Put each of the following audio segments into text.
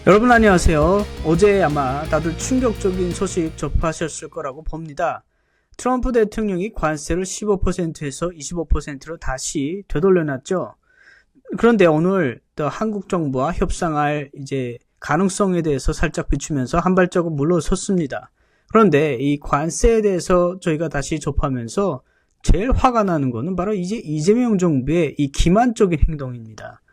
여러분 안녕하세요. 어제 아마 다들 충격적인 소식 접하셨을 거라고 봅니다. 트럼프 대통령이 관세를 15%에서 25%로 다시 되돌려놨죠. 그런데 오늘 또 한국 정부와 협상할 가능성에 대해서 살짝 비추면서 한 발자국 물러섰습니다. 그런데 이 관세에 대해서 저희가 다시 접하면서 제일 화가 나는 거는 바로 이재명 정부의 이 기만적인 행동입니다.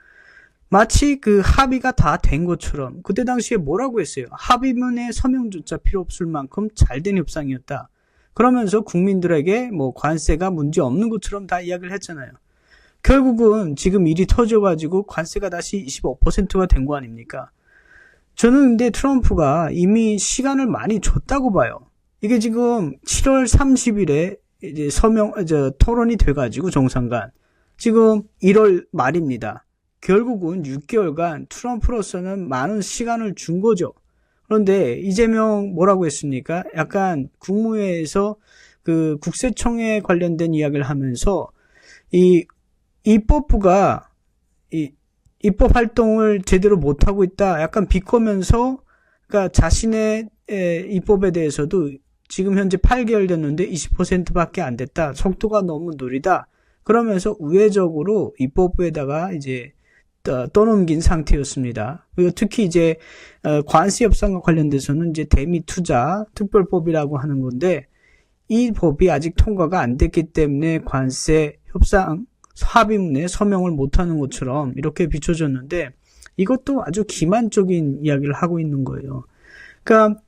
마치 그 합의가 다 된 것처럼 그때 당시에 뭐라고 했어요? 합의문에 서명조차 필요 없을 만큼 잘된 협상이었다. 그러면서 국민들에게 관세가 문제 없는 것처럼 다 이야기를 했잖아요. 결국은 지금 일이 터져가지고 관세가 다시 25%가 된 거 아닙니까? 저는 근데 트럼프가 이미 시간을 많이 줬다고 봐요. 이게 지금 7월 30일에 이제 토론이 돼가지고 정상간 지금 1월 말입니다. 결국은 6개월간 트럼프로서는 많은 시간을 준 거죠. 그런데 이재명 뭐라고 했습니까? 약간 국무회에서 그 국세청에 관련된 이야기를 하면서 이 입법부가 입법 활동을 제대로 못하고 있다. 약간 비꼬면서 그러니까 자신의 입법에 대해서도 지금 현재 8개월 됐는데 20%밖에 안 됐다. 속도가 너무 느리다. 그러면서 우회적으로 입법부에다가 떠넘긴 상태였습니다. 그리고 특히 관세 협상과 관련돼서는 대미 투자 특별법이라고 하는 건데 이 법이 아직 통과가 안 됐기 때문에 관세 협상 합의문에 서명을 못하는 것처럼 이렇게 비춰졌는데 이것도 아주 기만적인 이야기를 하고 있는 거예요. 그러니까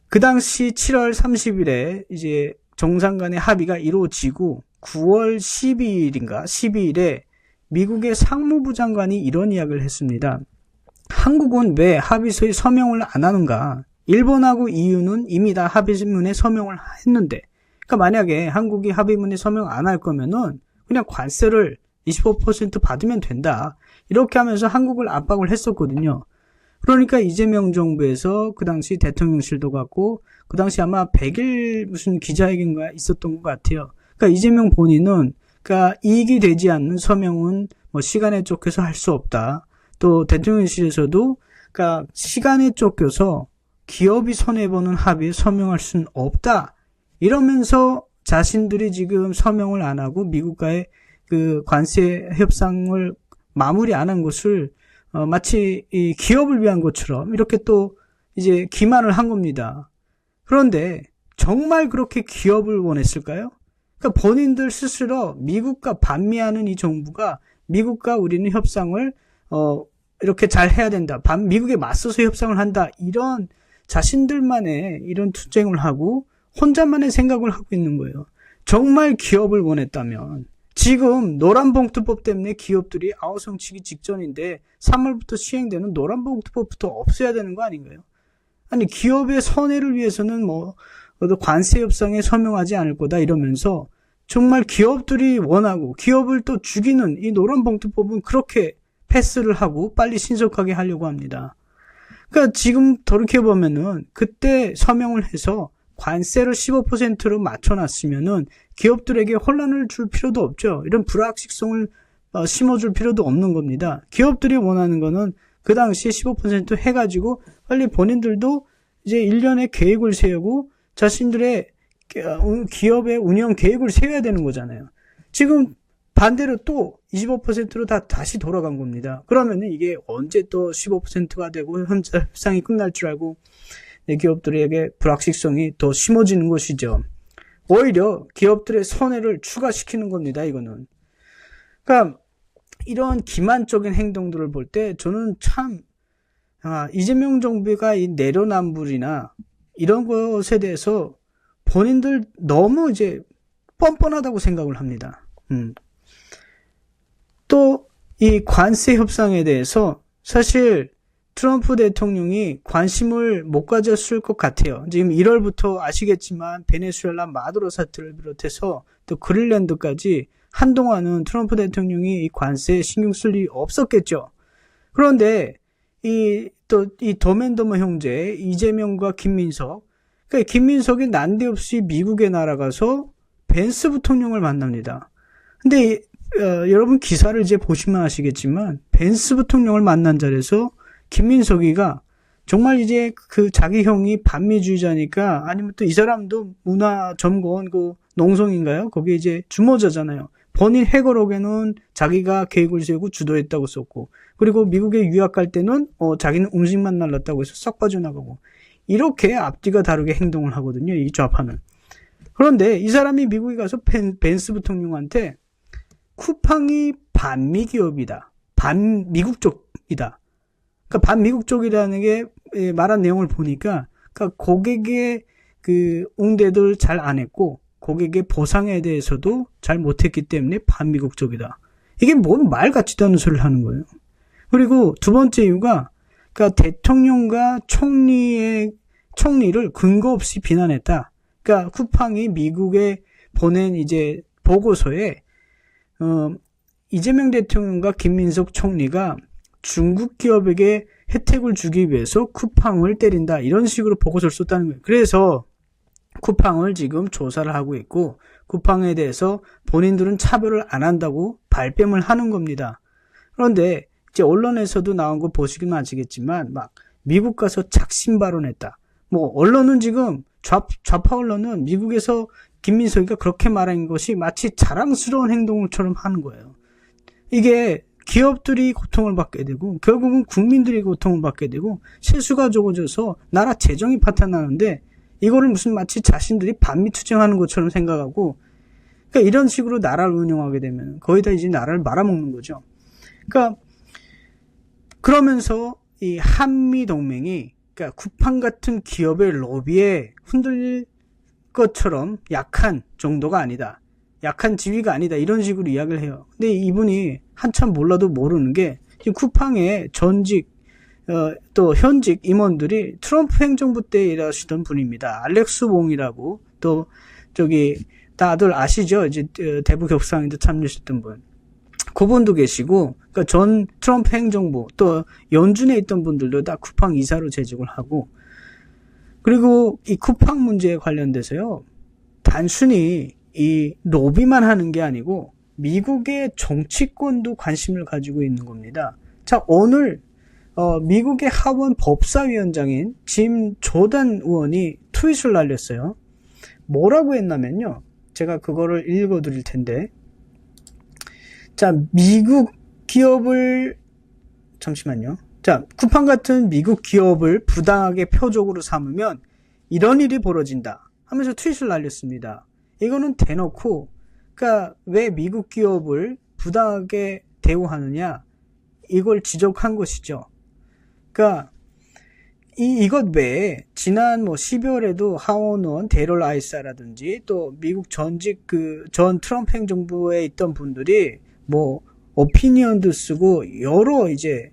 그 당시 7월 30일에 정상 간의 합의가 이루어지고 9월 12일에 미국의 상무부 장관이 이런 이야기를 했습니다. 한국은 왜 합의서에 서명을 안 하는가? 일본하고 EU는 이미 다 합의문에 서명을 했는데, 그러니까 만약에 한국이 합의문에 서명 안 할 거면은 그냥 관세를 25% 받으면 된다. 이렇게 하면서 한국을 압박을 했었거든요. 그러니까 이재명 정부에서 그 당시 대통령실도 갔고, 그 당시 아마 100일 무슨 기자회견가 있었던 것 같아요. 그러니까 이재명 본인은 그러니까 이익이 되지 않는 서명은 시간에 쫓겨서 할 수 없다. 또 대통령실에서도 그러니까 시간에 쫓겨서 기업이 손해보는 합의에 서명할 수는 없다. 이러면서 자신들이 지금 서명을 안 하고 미국과의 그 관세 협상을 마무리 안 한 것을 마치 이 기업을 위한 것처럼 이렇게 또 기만을 한 겁니다. 그런데 정말 그렇게 기업을 원했을까요? 그러니까 본인들 스스로 미국과 반미하는 이 정부가 미국과 우리는 협상을 이렇게 잘 해야 된다. 미국에 맞서서 협상을 한다. 이런 자신들만의 이런 투쟁을 하고 혼자만의 생각을 하고 있는 거예요. 정말 기업을 원했다면 지금 노란봉투법 때문에 기업들이 아우성치기 직전인데 3월부터 시행되는 노란봉투법부터 없애야 되는 거 아닌가요? 아니 기업의 선해를 위해서는 관세 협상에 서명하지 않을 거다 이러면서 정말 기업들이 원하고 기업을 또 죽이는 이 노란봉투법은 그렇게 패스를 하고 빨리 신속하게 하려고 합니다. 그러니까 지금 돌이켜보면은 그때 서명을 해서 관세를 15%로 맞춰놨으면은 기업들에게 혼란을 줄 필요도 없죠. 이런 불확실성을 심어줄 필요도 없는 겁니다. 기업들이 원하는 거는 그 당시에 15% 해가지고 빨리 본인들도 1년의 계획을 세우고 자신들의 기업의 운영 계획을 세워야 되는 거잖아요. 지금 반대로 또 25%로 다시 돌아간 겁니다. 그러면은 이게 언제 또 15%가 되고 협상이 끝날 줄 알고 기업들에게 불확실성이 더 심어지는 것이죠. 오히려 기업들의 손해를 추가시키는 겁니다. 이거는. 그러니까 이런 기만적인 행동들을 볼 때 저는 참 이재명 정부가 이 내로남불이나 이런 것에 대해서 본인들 너무 뻔뻔하다고 생각을 합니다. 또 이 관세 협상에 대해서 사실 트럼프 대통령이 관심을 못 가졌을 것 같아요. 지금 1월부터 아시겠지만 베네수엘라 마두로 사태를 비롯해서 또 그린란드까지 한동안은 트럼프 대통령이 이 관세에 신경 쓸 일이 없었겠죠. 그런데 이 더맨더머 형제 이재명과 김민석, 그러니까 김민석이 난데없이 미국에 날아가서 벤스 부통령을 만납니다. 근데 여러분 기사를 보시면 아시겠지만 벤스 부통령을 만난 자리에서 김민석이가 정말 이제 그 자기 형이 반미주의자니까 아니면 또 이 사람도 문화점권 그 농성인가요? 거기에 이제 주모자잖아요. 본인 회고록에는 자기가 계획을 세우고 주도했다고 썼고, 그리고 미국에 유학 갈 때는 자기는 음식만 날랐다고 해서 싹 빠져나가고, 이렇게 앞뒤가 다르게 행동을 하거든요, 이 좌파는. 그런데 이 사람이 미국에 가서 벤스 부통령한테 쿠팡이 반미 기업이다, 반미국 쪽이다, 그러니까 반미국 쪽이라는 게 말한 내용을 보니까, 그러니까 고객의 그 응대들 잘 안 했고 고객의 보상에 대해서도 잘 못했기 때문에 반미국 쪽이다. 이게 뭔 말 같지도 않은 소리를 하는 거예요. 그리고 두 번째 이유가, 그러니까 대통령과 총리를 근거 없이 비난했다. 그러니까 쿠팡이 미국에 보낸 이제 보고서에 이재명 대통령과 김민석 총리가 중국 기업에게 혜택을 주기 위해서 쿠팡을 때린다, 이런 식으로 보고서를 썼다는 거예요. 그래서 쿠팡을 지금 조사를 하고 있고, 쿠팡에 대해서 본인들은 차별을 안 한다고 발뺌을 하는 겁니다. 그런데 이제 언론에서도 나온 거 보시기는 아시겠지만, 막 미국 가서 작심 발언했다. 뭐 언론은 지금 좌파 언론은 미국에서 김민석이가 그렇게 말한 것이 마치 자랑스러운 행동처럼 하는 거예요. 이게 기업들이 고통을 받게 되고 결국은 국민들이 고통을 받게 되고 세수가 적어져서 나라 재정이 파탄나는데, 이거를 무슨 마치 자신들이 반미투쟁하는 것처럼 생각하고, 그러니까 이런 식으로 나라를 운영하게 되면 거의 다 이제 나라를 말아먹는 거죠. 그러니까 그러면서 이 한미 동맹이, 그러니까 쿠팡 같은 기업의 로비에 흔들릴 것처럼 약한 정도가 아니다, 약한 지위가 아니다, 이런 식으로 이야기를 해요. 근데 이분이 한참 몰라도 모르는 게, 지금 쿠팡의 전직 또 현직 임원들이 트럼프 행정부 때 일하시던 분입니다. 알렉스 웡이라고, 또 저기 다들 아시죠? 이제 대북 협상에도 참여하셨던 분. 그분도 계시고, 그러니까 전 트럼프 행정부 또 연준에 있던 분들도 다 쿠팡 이사로 재직을 하고, 그리고 이 쿠팡 문제에 관련돼서요, 단순히 이 로비만 하는 게 아니고 미국의 정치권도 관심을 가지고 있는 겁니다. 자, 오늘 미국의 하원 법사위원장인 짐 조단 의원이 트윗을 날렸어요. 뭐라고 했냐면요, 제가 그거를 읽어드릴 텐데, 자, 미국 기업을, 잠시만요. 자, 쿠팡 같은 미국 기업을 부당하게 표적으로 삼으면 이런 일이 벌어진다 하면서 트윗을 날렸습니다. 이거는 대놓고, 그러니까 왜 미국 기업을 부당하게 대우하느냐, 이걸 지적한 것이죠. 그러니까 이것 외에 지난 12월에도 하원의원 데럴 아이사라든지 또 미국 전직 전 트럼프 행정부에 있던 분들이 뭐 오피니언도 쓰고 여러 이제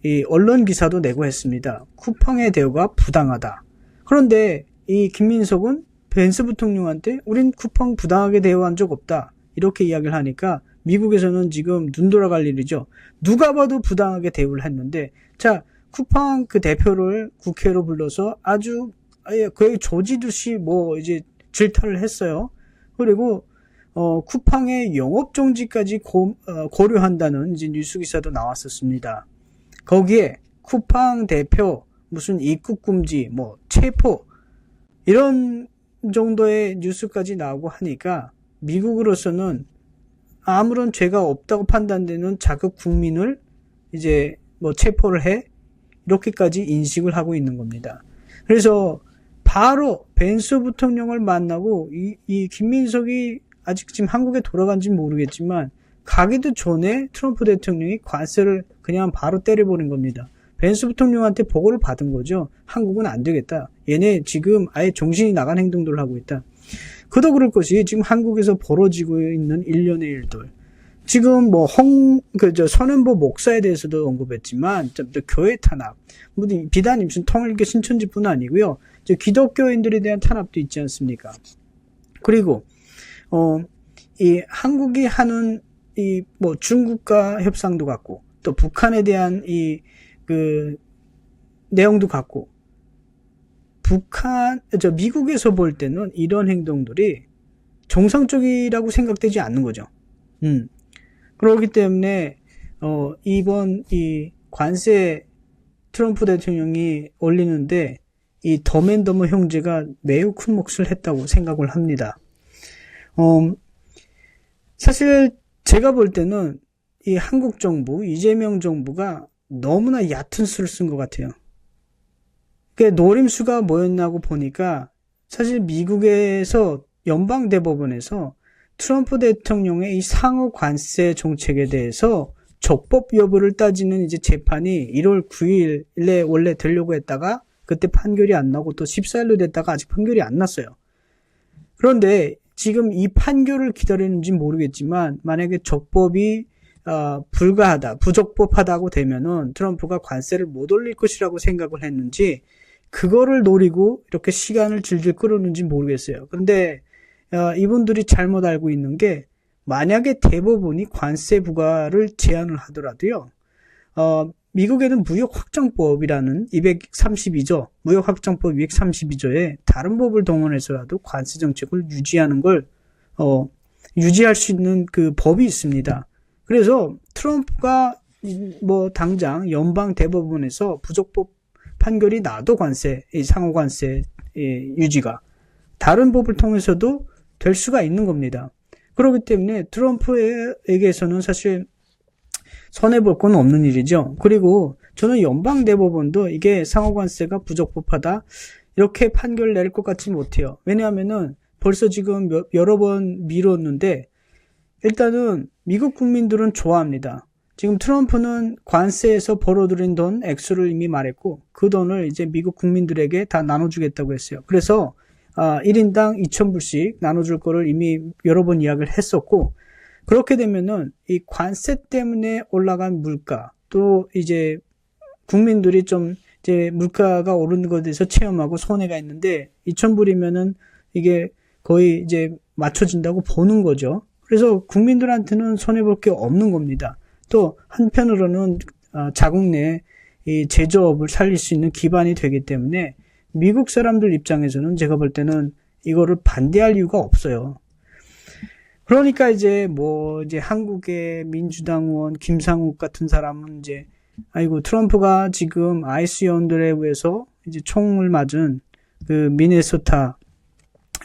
이 언론 기사도 내고 했습니다. 쿠팡의 대우가 부당하다. 그런데 이 김민석은 벤스 부통령한테 우린 쿠팡 부당하게 대우한 적 없다, 이렇게 이야기를 하니까 미국에서는 지금 눈 돌아갈 일이죠. 누가 봐도 부당하게 대우를 했는데, 자, 쿠팡 그 대표를 국회로 불러서 아주 거의 조지듯이 뭐 이제 질타를 했어요. 그리고 쿠팡의 영업 정지까지 고려한다는 이제 뉴스 기사도 나왔었습니다. 거기에 쿠팡 대표 무슨 입국 금지, 뭐 체포, 이런 정도의 뉴스까지 나오고 하니까 미국으로서는 아무런 죄가 없다고 판단되는 자국 국민을 이제 뭐 체포를 해, 이렇게까지 인식을 하고 있는 겁니다. 그래서 바로 벤스 부통령을 만나고 이 김민석이 아직 지금 한국에 돌아간지 모르겠지만 가기도 전에 트럼프 대통령이 관세를 그냥 바로 때려버린 겁니다. 벤스 부통령한테 보고를 받은 거죠. 한국은 안 되겠다, 얘네 지금 아예 정신이 나간 행동들을 하고 있다. 그도 그럴 것이 지금 한국에서 벌어지고 있는 일련의 일들, 지금 뭐 선현보 목사에 대해서도 언급했지만 또 교회 탄압, 비단 무슨 통일교 신천지뿐 아니고요, 기독교인들에 대한 탄압도 있지 않습니까? 그리고 이 한국이 하는 이 뭐 중국과 협상도 같고 또 북한에 대한 이 내용도 같고, 미국에서 볼 때는 이런 행동들이 정상적이라고 생각되지 않는 거죠. 그렇기 때문에 이번 이 관세 트럼프 대통령이 올리는데 이 덤앤더머 형제가 매우 큰 몫을 했다고 생각을 합니다. 사실 제가 볼 때는 이 한국 정부, 이재명 정부가 너무나 얕은 수를 쓴 것 같아요. 그 노림수가 뭐였냐고 보니까 사실 미국에서 연방대법원에서 트럼프 대통령의 이 상호 관세 정책에 대해서 적법 여부를 따지는 이제 재판이 1월 9일에 원래 되려고 했다가 그때 판결이 안 나고 또 14일로 됐다가 아직 판결이 안 났어요. 그런데 지금 이 판결을 기다리는지 모르겠지만 만약에 적법이 불가하다, 부적법하다고 되면은 트럼프가 관세를 못 올릴 것이라고 생각을 했는지 그거를 노리고 이렇게 시간을 질질 끌었는지 모르겠어요. 근데 이분들이 잘못 알고 있는 게 만약에 대법원이 관세 부과를 제한을 하더라도요. 미국에는 무역확장법이라는 232조, 무역확장법 232조에 다른 법을 동원해서라도 관세 정책을 유지하는 걸 유지할 수 있는 그 법이 있습니다. 그래서 트럼프가 뭐 당장 연방 대법원에서 부적법 판결이 나도 관세, 상호 관세 유지가 다른 법을 통해서도 될 수가 있는 겁니다. 그렇기 때문에 트럼프에게서는 사실 손해볼 건 없는 일이죠. 그리고 저는 연방 대법원도 이게 상호 관세가 부적법하다 이렇게 판결 낼 것 같지 못해요. 왜냐하면은 벌써 지금 여러 번 미뤘는데 일단은 미국 국민들은 좋아합니다. 지금 트럼프는 관세에서 벌어들인 돈 액수를 이미 말했고 그 돈을 이제 미국 국민들에게 다 나눠주겠다고 했어요. 그래서 1인당 2,000불씩 나눠줄 거를 이미 여러 번 이야기를 했었고 그렇게 되면은 이 관세 때문에 올라간 물가 또 이제 국민들이 좀 이제 물가가 오르는 것에 대해서 체험하고 손해가 있는데 2,000불이면은 이게 거의 이제 맞춰진다고 보는 거죠. 그래서 국민들한테는 손해볼 게 없는 겁니다. 또 한편으로는 자국 내 이 제조업을 살릴 수 있는 기반이 되기 때문에 미국 사람들 입장에서는 제가 볼 때는 이거를 반대할 이유가 없어요. 그러니까 이제 한국의 민주당 의원 김상욱 같은 사람은 이제 아이고 트럼프가 지금 아이스연들에 의해서 이제 총을 맞은 그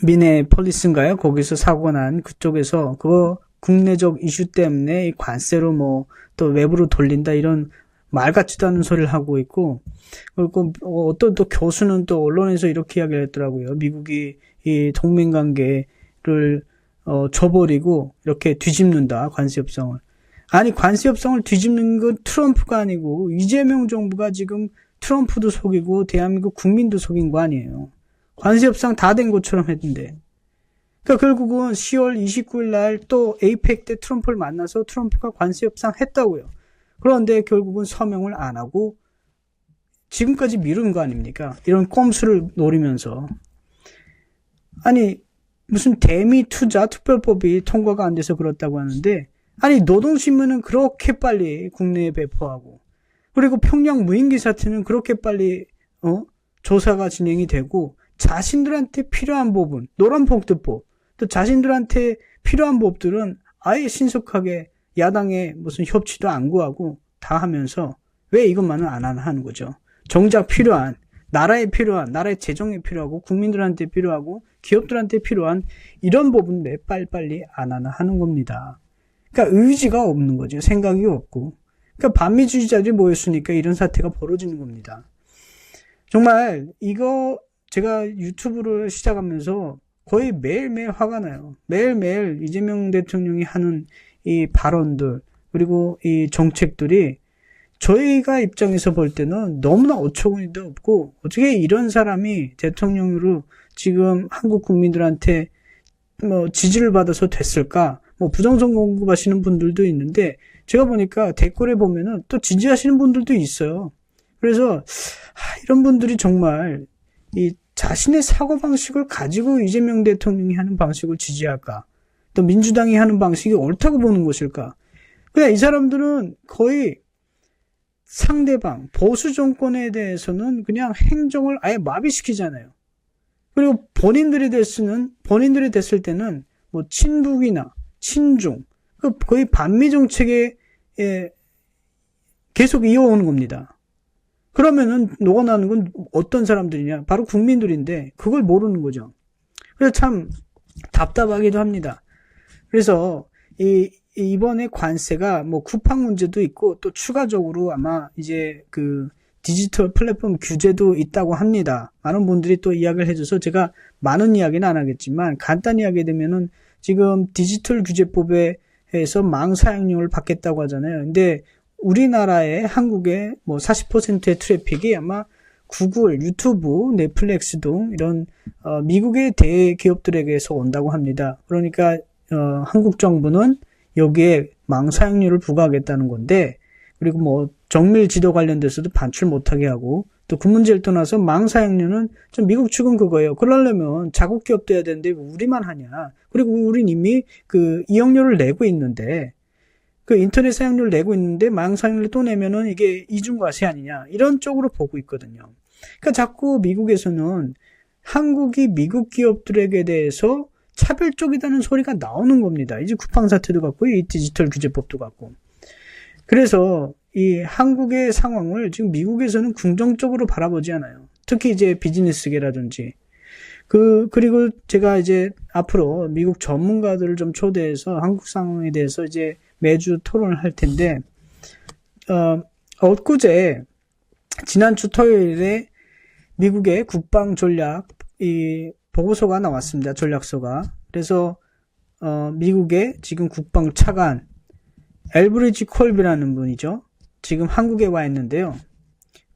미네폴리스인가요? 거기서 사고가 난 그쪽에서 그거 국내적 이슈 때문에 이 관세로 또 외부로 돌린다 이런 말 같지도 않은 소리를 하고 있고 그리고 어떤 또 교수는 또 언론에서 이렇게 이야기를 했더라고요. 미국이 이 동맹 관계를 줘버리고 이렇게 뒤집는다 관세 협상을. 아니 관세 협상을 뒤집는 건 트럼프가 아니고 이재명 정부가 지금 트럼프도 속이고 대한민국 국민도 속인 거 아니에요. 관세 협상 다 된 것처럼 했는데. 그러니까 결국은 10월 29일 날 또 에이펙 때 트럼프를 만나서 트럼프가 관세 협상 했다고요. 그런데 결국은 서명을 안 하고 지금까지 미룬 거 아닙니까? 이런 꼼수를 노리면서. 아니 무슨 대미 투자 특별법이 통과가 안 돼서 그렇다고 하는데 아니 노동신문은 그렇게 빨리 국내에 배포하고 그리고 평양 무인기 사태는 그렇게 빨리 조사가 진행이 되고 자신들한테 필요한 부분 노란봉투법 또 자신들한테 필요한 법들은 아예 신속하게 야당에 무슨 협치도 안 구하고 다 하면서 왜 이것만은 안 하는 거죠. 정작 필요한 나라의 재정에 필요하고 국민들한테 필요하고 기업들한테 필요한 이런 법은 왜 빨리빨리 안 하는 겁니다. 그러니까 의지가 없는 거죠. 생각이 없고. 그러니까 반미주의자들이 모였으니까 이런 사태가 벌어지는 겁니다. 정말 이거 제가 유튜브를 시작하면서 거의 매일매일 화가 나요. 매일매일 이재명 대통령이 하는 이 발언들 그리고 이 정책들이 저희가 입장에서 볼 때는 너무나 어처구니도 없고 어떻게 이런 사람이 대통령으로 지금 한국 국민들한테 지지를 받아서 됐을까? 부정선 공급하시는 분들도 있는데 제가 보니까 댓글에 보면은 또 지지하시는 분들도 있어요. 그래서 이런 분들이 정말 이 자신의 사고방식을 가지고 이재명 대통령이 하는 방식을 지지할까? 또 민주당이 하는 방식이 옳다고 보는 것일까? 그냥 이 사람들은 거의 상대방, 보수 정권에 대해서는 그냥 행정을 아예 마비시키잖아요. 그리고 본인들이 됐을 때는 친북이나 친중, 거의 반미 정책에 계속 이어오는 겁니다. 그러면은 녹아나는 건 어떤 사람들이냐? 바로 국민들인데 그걸 모르는 거죠. 그래서 참 답답하기도 합니다. 그래서 이번에 관세가 뭐 쿠팡 문제도 있고 또 추가적으로 아마 이제 그 디지털 플랫폼 규제도 있다고 합니다. 많은 분들이 또 이야기를 해줘서 제가 많은 이야기는 안 하겠지만 간단히 하게 되면은 지금 디지털 규제법에 해서 망 사용료를 받겠다고 하잖아요. 근데 우리나라의 한국의 뭐 40%의 트래픽이 아마 구글, 유튜브, 넷플릭스 등 이런 미국의 대기업들에게서 온다고 합니다. 그러니까 한국 정부는 여기에 망 사용료를 부과하겠다는 건데, 그리고 뭐 정밀 지도 관련돼서도 반출 못하게 하고, 또 그 문제를 떠나서 망 사용료는 좀 미국 측은 그거예요. 그러려면 자국 기업도 해야 되는데 우리만 하냐? 그리고 우린 이미 그 이용료를 내고 있는데, 그 인터넷 사용료를 내고 있는데 망 사용료를 또 내면은 이게 이중과세 아니냐? 이런 쪽으로 보고 있거든요. 그러니까 자꾸 미국에서는 한국이 미국 기업들에게 대해서 차별적이다는 소리가 나오는 겁니다. 이제 쿠팡 사태도 같고 이 디지털 규제법도 같고. 그래서 이 한국의 상황을 지금 미국에서는 긍정적으로 바라보지 않아요. 특히 이제 비즈니스계라든지. 그리고 제가 이제 앞으로 미국 전문가들을 좀 초대해서 한국 상황에 대해서 이제 매주 토론을 할 텐데, 엊그제, 지난주 토요일에 미국의 국방 전략, 이 보고서가 나왔습니다. 전략서가. 그래서, 미국의 지금 국방 차관, 엘브리지 콜비라는 분이죠. 지금 한국에 와 있는데요.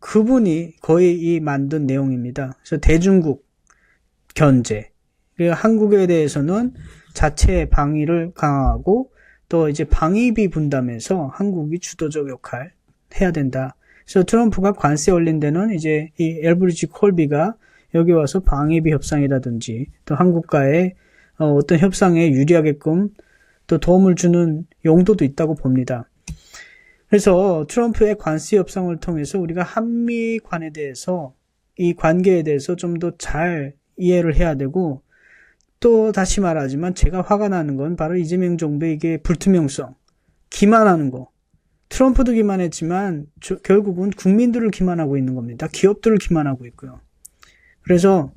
그분이 거의 이 만든 내용입니다. 그래서 대중국 견제. 그리고 한국에 대해서는 자체 방위를 강화하고 또 이제 방위비 분담에서 한국이 주도적 역할 해야 된다. 그래서 트럼프가 관세 올린 데는 이제 이 엘브리지 콜비가 여기 와서 방위비 협상이라든지 또 한국과의 어떤 협상에 유리하게끔 또 도움을 주는 용도도 있다고 봅니다. 그래서 트럼프의 관세 협상을 통해서 우리가 한미 관에 대해서 이 관계에 대해서 좀 더 잘 이해를 해야 되고 또 다시 말하지만 제가 화가 나는 건 바로 이재명 정부의 이게 불투명성, 기만하는 거. 트럼프도 기만했지만 결국은 국민들을 기만하고 있는 겁니다. 기업들을 기만하고 있고요. 그래서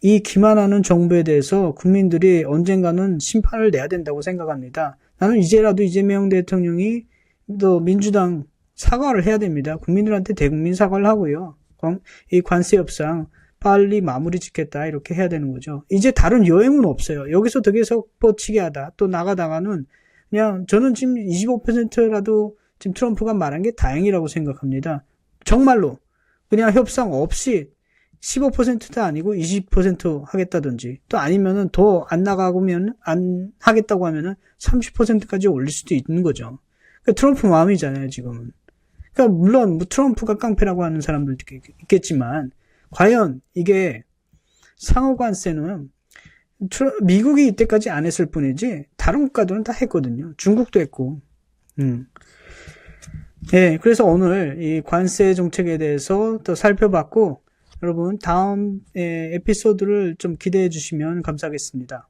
이 기만하는 정부에 대해서 국민들이 언젠가는 심판을 내야 된다고 생각합니다. 나는 이제라도 이재명 대통령이 또 민주당 사과를 해야 됩니다. 국민들한테 대국민 사과를 하고요. 이 관세 협상 빨리 마무리 짓겠다 이렇게 해야 되는 거죠. 이제 다른 여행은 없어요. 여기서 더 계속 뻗치게 하다 또 나가다가는 그냥 저는 지금 25%라도 지금 트럼프가 말한 게 다행이라고 생각합니다. 정말로 그냥 협상 없이 15%도 아니고 20% 하겠다든지 또 아니면은 더 안 나가면 안 하겠다고 하면은 30%까지 올릴 수도 있는 거죠. 그러니까 트럼프 마음이잖아요 지금은. 그러니까 물론 뭐 트럼프가 깡패라고 하는 사람들도 있겠지만 과연 이게 상호관세는 미국이 이때까지 안 했을 뿐이지 다른 국가들은 다 했거든요. 중국도 했고. 예, 그래서 오늘 이 관세 정책에 대해서 또 살펴봤고 여러분 다음 에피소드를 좀 기대해 주시면 감사하겠습니다.